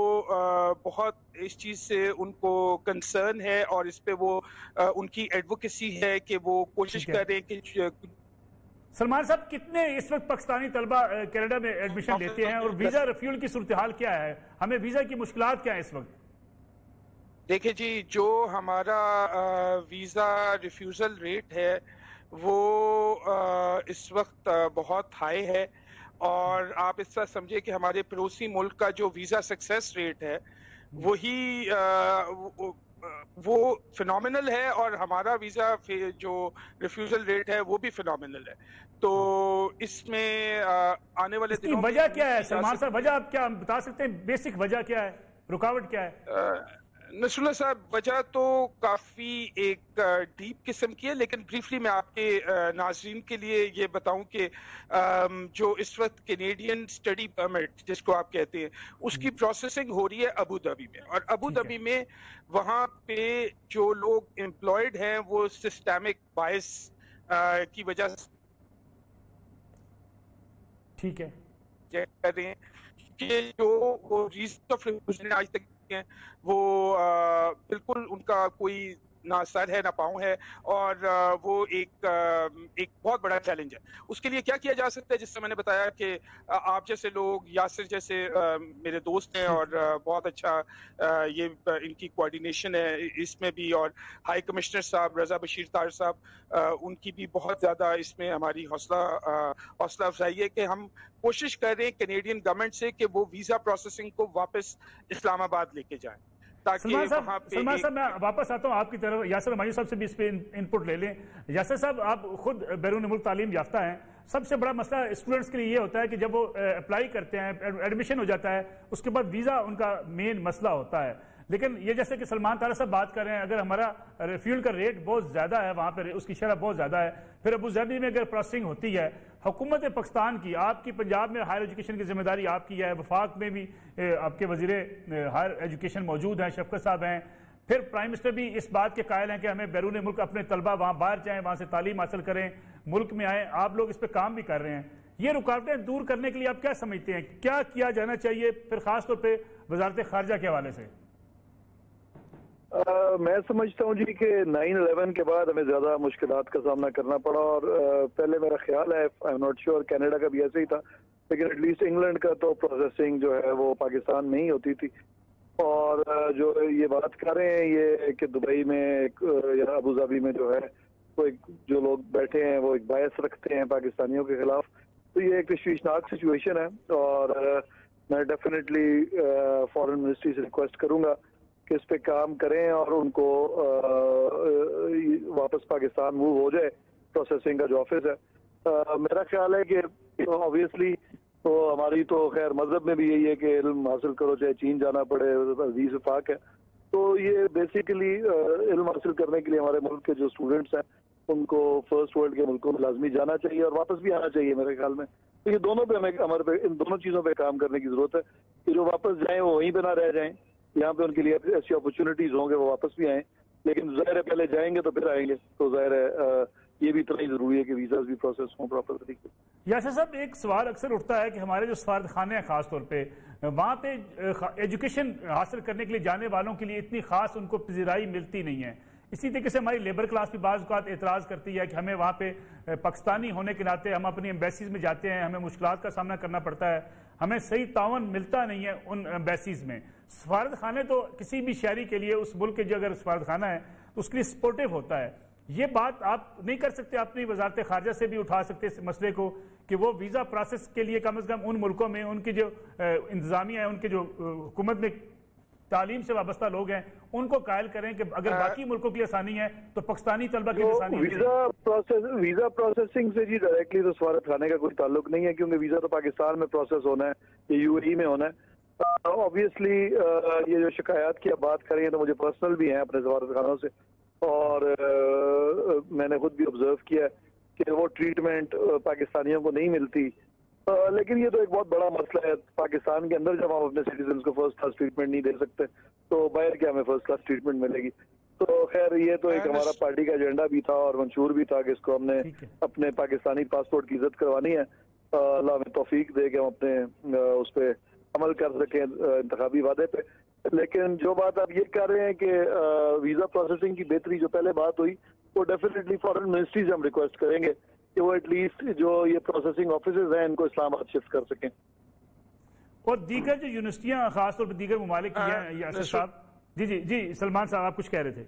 بہت اس چیز سے ان کو کنسرن ہے, اور اس پہ وہ ان کی ایڈوکیسی ہے کہ وہ کوشش کر رہے ہیں کہ سلمان صاحب کتنے اس وقت پاکستانی طلبہ کینیڈا میں ایڈمیشن لیتے ہیں, اور ویزا ریفیول کی صورتحال کیا ہے, ہمیں ویزا کی مشکلات کیا ہیں اس وقت؟ دیکھیں جی, جو ہمارا ویزا ریفیوزل ریٹ ہے وہ اس وقت بہت ہائی ہے, اور آپ اس طرح سمجھے کہ ہمارے پڑوسی ملک کا جو ویزا سکسیس ریٹ ہے وہی وہ فینومینل ہے, اور ہمارا ویزا جو ریفیوزل ریٹ ہے وہ بھی فینومینل ہے. تو اس میں آنے والے دنوں میں وجہ کیا ہے سلمان صاحب, وجہ آپ کیا بتا سکتے ہیں, بیسک وجہ کیا ہے, رکاوٹ کیا ہے؟ نصر اللہ صاحب وجہ تو کافی ایک ڈیپ قسم کی ہے, لیکن بریفلی میں آپ کے ناظرین کے لیے یہ بتاؤں کہ جو اس وقت کینیڈین اسٹڈی پرمٹ جس کو آپ کہتے ہیں اس کی پروسیسنگ ہو رہی ہے ابو دھابی میں, اور ابو دھابی میں وہاں پہ جو لوگ امپلائڈ ہیں وہ سسٹمک بائس کی وجہ سے ٹھیک ہے کر رہے ہیں کہ جو وہ ریزن آف ریفیوزل آج تک وہ بالکل ان کا کوئی نہ سر ہے نہ پاؤں ہے, اور وہ ایک بہت بڑا چیلنج ہے. اس کے لیے کیا کیا جا سکتا ہے, جس سے میں نے بتایا کہ آپ جیسے لوگ, یاسر جیسے میرے دوست ہیں, اور بہت اچھا یہ ان کی کوآرڈینیشن ہے اس میں بھی, اور ہائی کمشنر صاحب رضا بشیر تارڑ صاحب ان کی بھی بہت زیادہ اس میں ہماری حوصلہ افزائی ہے کہ ہم کوشش کر رہے ہیں کینیڈین گورنمنٹ سے کہ وہ ویزا پروسیسنگ کو واپس اسلام آباد لے کے جائیں. سلمان صاحب میں واپس آتا ہوں آپ کی طرف, یاسر ہمایوں صاحب سے بھی اس پہ انپٹ لے لیں. یاسر صاحب آپ خود بیرون ملک تعلیم یافتہ ہیں, سب سے بڑا مسئلہ اسٹوڈنٹس کے لیے یہ ہوتا ہے کہ جب وہ اپلائی کرتے ہیں, ایڈمیشن ہو جاتا ہے, اس کے بعد ویزا ان کا مین مسئلہ ہوتا ہے. لیکن یہ جیسے کہ سلمان طارق صاحب بات کر رہے ہیں, اگر ہمارا ریفیول کا ریٹ بہت زیادہ ہے, وہاں پہ اس کی شرح بہت زیادہ ہے, پھر ابو ظہبی میں اگر پروسیسنگ ہوتی ہے, حکومت پاکستان کی, آپ کی پنجاب میں ہائر ایجوکیشن کی ذمہ داری آپ کی ہے, وفاق میں بھی آپ کے وزیر ہائر ایجوکیشن موجود ہیں, شفقت صاحب ہیں, پھر پرائم منسٹر بھی اس بات کے قائل ہیں کہ ہمیں بیرون ملک اپنے طلبہ وہاں باہر جائیں, وہاں سے تعلیم حاصل کریں, ملک میں آئیں. آپ لوگ اس پہ کام بھی کر رہے ہیں. یہ رکاوٹیں دور کرنے کے لیے آپ کیا سمجھتے ہیں, کیا کیا جانا چاہیے, پھر خاص طور پہ وزارت خارجہ کے حوالے سے؟ میں سمجھتا ہوں جی کہ 9/11 کے بعد ہمیں زیادہ مشکلات کا سامنا کرنا پڑا, اور پہلے میرا خیال ہے, I am not sure, Canada کا بھی ایسے ہی تھا, لیکن ایٹ لیسٹ انگلینڈ کا تو پروسیسنگ جو ہے وہ پاکستان میں ہی ہوتی تھی, اور جو یہ بات کر رہے ہیں یہ کہ دبئی میں یا ابو ظہبی میں جو ہے وہ جو لوگ بیٹھے ہیں وہ ایک باعث رکھتے ہیں پاکستانیوں کے خلاف، تو یہ ایک تشویشناک سچویشن ہے، اور میں ڈیفینیٹلی فارن منسٹری سے ریکویسٹ کروں گا کہ اس پہ کام کریں اور ان کو واپس پاکستان موو ہو جائے، پروسیسنگ کا جو آفس ہے۔ میرا خیال ہے کہ آبویسلی تو ہماری تو خیر مذہب میں بھی یہی ہے کہ علم حاصل کرو چاہے چین جانا پڑے، عزیز پاک ہے، تو یہ بیسیکلی علم حاصل کرنے کے لیے ہمارے ملک کے جو اسٹوڈنٹس ہیں ان کو فرسٹ ورلڈ کے ملکوں میں لازمی جانا چاہیے اور واپس بھی آنا چاہیے میرے خیال میں۔ تو یہ دونوں پہ ہمارے پہ ان دونوں چیزوں پہ کام کرنے کی ضرورت ہے کہ جو واپس جائیں وہ وہیں پہ نہ رہ جائیں، یہاں پہ ان کے لیے ایسی اپرچونیٹیز ہوں گے وہ واپس بھی آئیں، لیکن ظاہر ہے پہلے جائیں گے تو پھر آئیں گے، تو ظاہر ہے یہ بھی اتنا ہی ضروری ہے کہ ویزاز بھی پروسیس ہوں پراپر طریقے سے۔ یاسر صاحب، ایک سوال اکثر اٹھتا ہے کہ ہمارے جو سفارت خانے ہیں خاص طور پہ وہاں پہ ایجوکیشن حاصل کرنے کے لیے جانے والوں کے لیے اتنی خاص ان کو پذیرائی ملتی نہیں ہے۔ اسی طریقے سے ہماری لیبر کلاس بھی بعض اوقات اعتراض کرتی ہے کہ ہمیں وہاں پہ پاکستانی ہونے کے ناطے ہم اپنی ایمبیسیز میں جاتے ہیں، ہمیں مشکلات کا سامنا کرنا پڑتا ہے، ہمیں صحیح تعاون ملتا نہیں ہے ان ایمبیسیز میں۔ سفارت خانے تو کسی بھی شہری کے لیے اس ملک کے جو اگر سفارت خانہ ہے تو اس کے لیے سپورٹیو ہوتا ہے، یہ بات آپ نہیں کر سکتے؟ اپنی وزارت خارجہ سے بھی اٹھا سکتے اس مسئلے کو کہ وہ ویزا پروسیس کے لیے کم از کم ان ملکوں میں ان کی جو انتظامیہ ہے، ان کے جو حکومت میں تعلیم سے وابستہ لوگ ہیں ان کو قائل کریں کہ اگر باقی ملکوں کی آسانی ہے تو پاکستانی طلبہ کی آسانی ہے۔ ویزا پروسیسنگ سے جی ڈائریکٹلی تو سفارت خانے کا کوئی تعلق نہیں ہے، کیونکہ ویزا تو پاکستان میں پروسیس ہونا ہے، یہ UAE میں ہونا ہے۔ آبویسلی یہ جو شکایات کی آپ بات کر رہی ہیں تو مجھے پرسنل بھی ہیں اپنے سفارت خانوں سے، اور میں نے خود بھی آبزرو کیا ہے کہ وہ ٹریٹمنٹ پاکستانیوں کو نہیں ملتی، لیکن یہ تو ایک بہت بڑا مسئلہ ہے۔ پاکستان کے اندر جب ہم اپنے سٹیزنز کو فرسٹ کلاس ٹریٹمنٹ نہیں دے سکتے تو باہر کیا ہمیں فرسٹ کلاس ٹریٹمنٹ ملے گی؟ تو خیر یہ تو ایک ہمارا پارٹی کا ایجنڈا بھی تھا اور منشور بھی تھا کہ اس کو ہم نے اپنے پاکستانی پاسپورٹ کی عزت کروانی ہے۔ اللہ ہمیں توفیق دے کہ ہم اپنے اس پہ عمل کر سکیں انتخابی وعدے پہ۔ لیکن جو بات آپ یہ کر رہے ہیں کہ ویزا پروسیسنگ کی بہتری، جو پہلے بات ہوئی وہ ڈیفینیٹلی فارن منسٹری سے ہم ریکویسٹ کریں گے کہ وہ ایٹ لیسٹ جو یہ پروسیسنگ آفیسز ہیں ان کو اسلام آباد شفٹ کر سکیں۔ اور دیگر جو یونیورسٹیاں خاص طور پر دیگر ممالک کی ہیں یاسر صاحب، جی سلمان صاحب آپ کچھ کہہ رہے تھے؟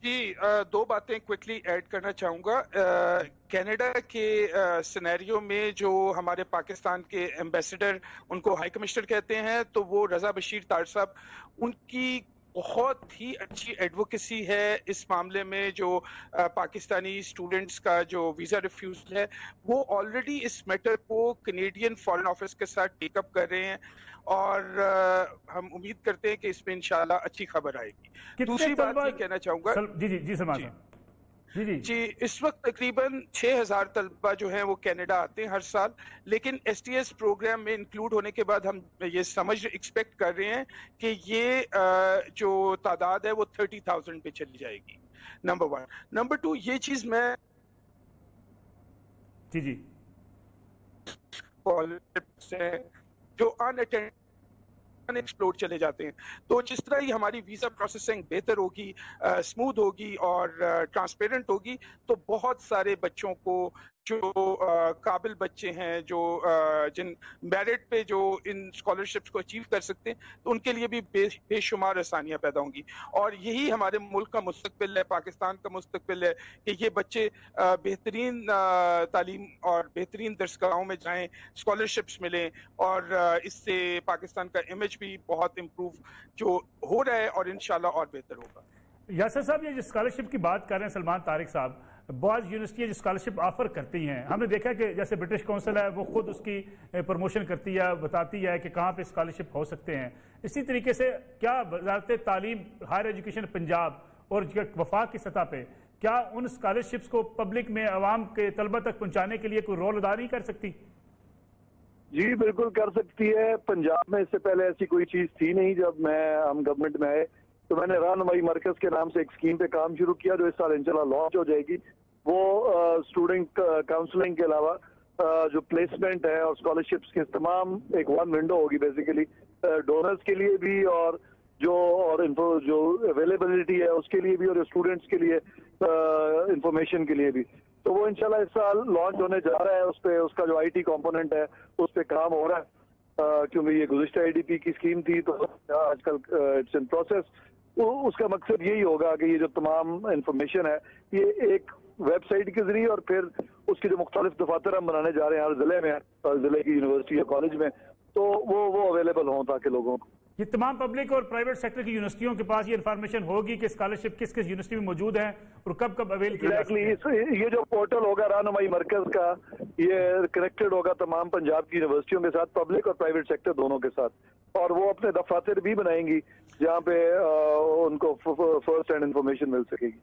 جی دو باتیں کوئکلی ایڈ کرنا چاہوں گا۔ کینیڈا کے سینیریو میں جو ہمارے پاکستان کے ایمبیسڈر، ان کو ہائی کمشنر کہتے ہیں، تو وہ رضا بشیر طاہر صاحب، ان کی بہت ہی اچھی ایڈوکیسی ہے اس معاملے میں۔ جو پاکستانی اسٹوڈنٹس کا جو ویزا ریفیوزل ہے وہ آلریڈی اس میٹر کو کینیڈین فارن آفس کے ساتھ ٹیک اپ کر رہے ہیں، اور ہم امید کرتے ہیں کہ اس میں انشاءاللہ اچھی خبر آئے گی۔ دوسری بات یہ کہنا چاہوں گا جی سلمان صاحب، جی اس وقت تقریباً 6000 طلبہ جو ہیں وہ کینیڈا آتے ہیں ہر سال، لیکن STS پروگرام میں انکلوڈ ہونے کے بعد ہم یہ ایکسپیکٹ کر رہے ہیں کہ یہ جو تعداد ہے وہ 30,000 پہ چلی جائے گی، نمبر 1۔ نمبر 2، یہ چیز میں جی جو ایکسپلور چلے جاتے ہیں، تو جس طرح ہی ہماری ویزا پروسیسنگ بہتر ہوگی، اسموتھ ہوگی اور ٹرانسپیرنٹ ہوگی، تو بہت سارے بچوں کو جو قابل بچے ہیں، جو جن میرٹ پہ جو ان اسکالرشپس کو اچیو کر سکتے ہیں، تو ان کے لیے بھی بے شمار آسانیاں پیدا ہوں گی۔ اور یہی ہمارے ملک کا مستقبل ہے، پاکستان کا مستقبل ہے کہ یہ بچے بہترین تعلیم اور بہترین درسگاہوں میں جائیں، اسکالرشپس ملیں، اور اس سے پاکستان کا امیج بھی بہت امپروو جو ہو رہا ہے اور انشاءاللہ اور بہتر ہوگا۔ یاسر صاحب، یہ جو اسکالرشپ کی بات کر رہے ہیں سلمان طارق صاحب، بعض یونیورسٹیاں جو اسکالرشپ آفر کرتی ہیں، ہم نے دیکھا کہ جیسے برٹش کونسل ہے وہ خود اس کی پروموشن کرتی ہے، بتاتی ہے کہ کہاں پہ اسکالرشپ ہو سکتے ہیں۔ اسی طریقے سے کیا وزارت تعلیم ہائر ایجوکیشن پنجاب اور وفاق کی سطح پہ کیا ان اسکالرشپس کو پبلک میں عوام کے طلبہ تک پہنچانے کے لیے کوئی رول ادا نہیں کر سکتی؟ جی بالکل کر سکتی ہے۔ پنجاب میں اس سے پہلے ایسی کوئی چیز تھی نہیں۔ جب ہم گورنمنٹ میں آئے تو میں نے رہنمائی مرکز کے نام سے ایک اسکیم پہ کام شروع کیا جو اس سال انشاءاللہ لانچ ہو جائے گی۔ وہ اسٹوڈنٹ کاؤنسلنگ کے علاوہ جو پلیسمنٹ ہے اور اسکالرشپس کے تمام ایک ون ونڈو ہوگی بیسیکلی ڈونرز کے لیے بھی، اور جو اویلیبلٹی ہے اس کے لیے بھی، اور اسٹوڈنٹس کے لیے انفارمیشن کے لیے بھی۔ تو وہ انشاءاللہ اس سال لانچ ہونے جا رہا ہے۔ اس کا جو IT کمپوننٹ ہے اس پہ کام ہو رہا ہے۔ کیونکہ یہ گزشتہ ADP کی اسکیم تھی تو آج کل اٹس ان پروسیس. اس کا مقصد یہی ہوگا کہ یہ جو تمام انفارمیشن ہے یہ ایک ویب سائٹ کے ذریعے اور پھر اس کے جو مختلف دفاتر ہم بنانے جا رہے ہیں ہر ضلع میں، ہر ضلع کی یونیورسٹی یا کالج میں، تو وہ اویلیبل ہوں تاکہ لوگوں کو. یہ تمام پبلک اور پرائیویٹ سیکٹر کی یونیورسٹیوں کے پاس یہ انفارمیشن ہوگی کہ اسکالرشپ کس کس یونیورسٹی میں موجود ہیں اور کب کب اویل کی جا سکتی ہے. یہ جو پورٹل ہوگا رہنمائی مرکز کا، یہ کنیکٹڈ ہوگا تمام پنجاب کی یونیورسٹیوں کے ساتھ، پبلک اور پرائیویٹ سیکٹر دونوں کے ساتھ، اور وہ اپنے دفاتر بھی بنائیں گی جہاں پہ ان کو فرسٹ ہینڈ انفارمیشن مل سکے گی.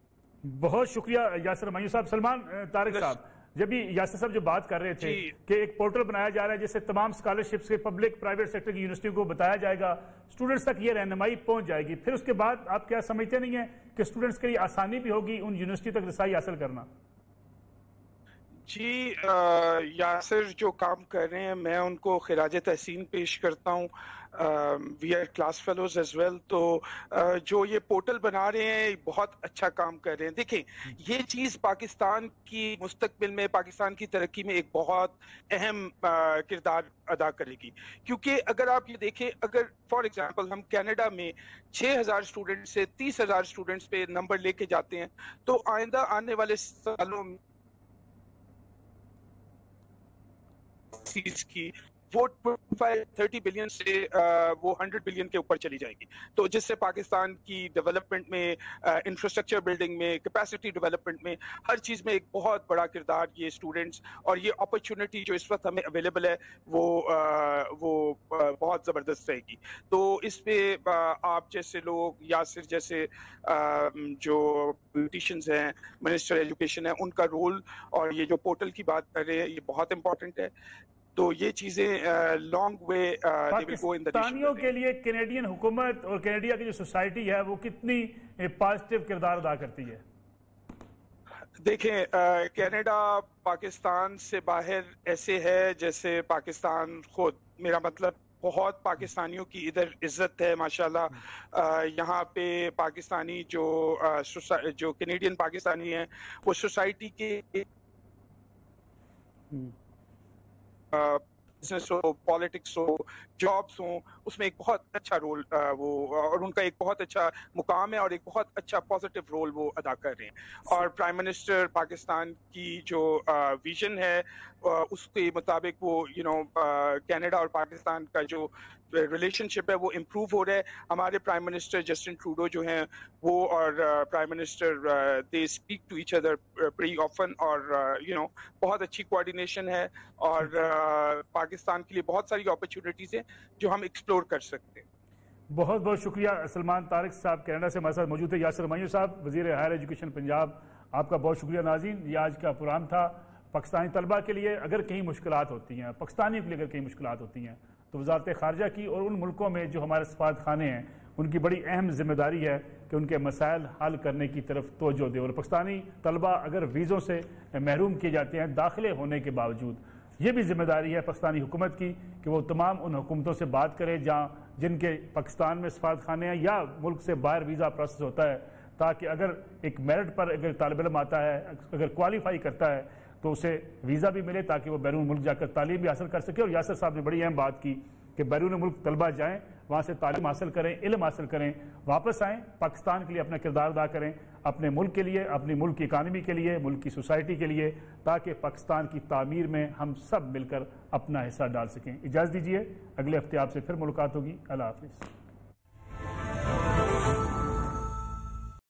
بہت شکریہ یاسر ہمایوں صاحب. سلمان طارق صاحب، جب بھی یاسر صاحب جو بات کر رہے تھے کہ ایک پورٹل بنایا جا رہا ہے جس سے تمام اسکالرشپس کے پبلک پرائیویٹ سیکٹر کی یونیورسٹیوں کو بتایا جائے گا، اسٹوڈنٹس تک یہ رہنمائی پہنچ جائے گی، پھر اس کے بعد آپ کیا سمجھتے نہیں ہیں کہ اسٹوڈنٹس کے لیے آسانی بھی ہوگی ان یونیورسٹی تک رسائی حاصل کرنا؟ جی یاسر جو کام کر رہے ہیں میں ان کو خراج تحسین پیش کرتا ہوں. We are class fellows as well. تو جو یہ پورٹل بنا رہے ہیں بہت اچھا کام کر رہے ہیں. دیکھیں یہ چیز پاکستان کی مستقبل میں، پاکستان کی ترقی میں ایک بہت اہم کردار ادا کرے گی، کیونکہ اگر آپ یہ دیکھیں، اگر فار ایگزامپل ہم کینیڈا میں 6,000 اسٹوڈنٹ سے 30,000 اسٹوڈنٹس پہ نمبر لے کے جاتے ہیں تو آئندہ آنے والے سالوں میں کی وہ 30 بلین سے وہ 100 بلین کے اوپر چلی جائے گی. تو جس سے پاکستان کی ڈیولپمنٹ میں، انفراسٹرکچر بلڈنگ میں، کیپیسٹی ڈیولپمنٹ میں، ہر چیز میں ایک بہت بڑا کردار یہ اسٹوڈنٹس اور یہ اپرچونٹی جو اس وقت ہمیں اویلیبل ہے وہ بہت زبردست رہے گی. تو اس پہ آپ جیسے لوگ، یاسر جیسے جو پولیٹیشینز ہیں، منسٹر ایجوکیشن ہے، ان کا رول اور یہ جو پورٹل کی بات کر رہے ہیں یہ بہت امپورٹنٹ ہے. تو یہ چیزیں لانگ وے پاکستانیوں کے لیے کینیڈین حکومت اور کینیڈیا کی جو سوسائٹی ہے وہ کتنی پازیٹیو کردار ادا کرتی ہے؟ دیکھیں کینیڈا پاکستان سے باہر ایسے ہے جیسے پاکستان خود. میرا مطلب بہت پاکستانیوں کی ادھر عزت ہے ماشاءاللہ. یہاں پہ پاکستانی جو کینیڈین پاکستانی ہیں وہ سوسائٹی کے بزنس ہو، پالیٹکس ہو، جابس ہوں، اس میں ایک بہت اچھا رول اور ان کا ایک بہت اچھا مقام ہے اور ایک بہت اچھا پازیٹیو رول وہ ادا کر رہے ہیں. اور پرائم منسٹر پاکستان کی جو ویژن ہے اس کے مطابق وہ کینیڈا اور پاکستان کا جو ریلیشن شپ ہے وہ امپروو ہو رہا ہے. ہمارے پرائم منسٹر جسٹن ٹروڈو جو ہیں وہ اور prime minister they speak to each other pretty often اور بہت اچھی کوآرڈینیشن ہے اور پاکستان کے لیے بہت ساری اپرچونیٹیز ہیں جو ہم ایکسپلور کر سکتے ہیں. بہت بہت شکریہ سلمان طارق صاحب کینیڈا سے ہمارے ساتھ موجود تھے. یاسر ہمایوں صاحب وزیر ہائر ایجوکیشن پنجاب، آپ کا بہت شکریہ. ناظرین یہ آج کا پروگرام تھا. پاکستانی طلبہ کے لیے اگر کہیں مشکلات ہوتی ہیں، پاکستانیوں کے لیے اگر کہیں مشکلات ہوتی ہیں تو وزارت خارجہ کی اور ان ملکوں میں جو ہمارے سفارت خانے ہیں ان کی بڑی اہم ذمہ داری ہے کہ ان کے مسائل حل کرنے کی طرف توجہ دے. اور پاکستانی طلبہ اگر ویزوں سے محروم کیے جاتے ہیں داخلے ہونے کے باوجود، یہ بھی ذمہ داری ہے پاکستانی حکومت کی کہ وہ تمام ان حکومتوں سے بات کرے جن کے پاکستان میں سفارت خانے ہیں یا ملک سے باہر ویزا پروسیس ہوتا ہے، تاکہ اگر ایک میرٹ پر اگر طالب علم آتا ہے، اگر کوالیفائی کرتا ہے تو اسے ویزا بھی ملے تاکہ وہ بیرون ملک جا کر تعلیم بھی حاصل کر سکے. اور یاسر صاحب نے بڑی اہم بات کی کہ بیرون ملک طلبہ جائیں، وہاں سے تعلیم حاصل کریں، علم حاصل کریں، واپس آئیں، پاکستان کے لیے اپنا کردار ادا کریں، اپنے ملک کے لیے، اپنی ملک کی اکانومی کے لیے، ملک کی سوسائٹی کے لیے، تاکہ پاکستان کی تعمیر میں ہم سب مل کر اپنا حصہ ڈال سکیں. اجازت دیجیے، اگلے ہفتے آپ سے پھر ملاقات ہوگی. اللہ حافظ.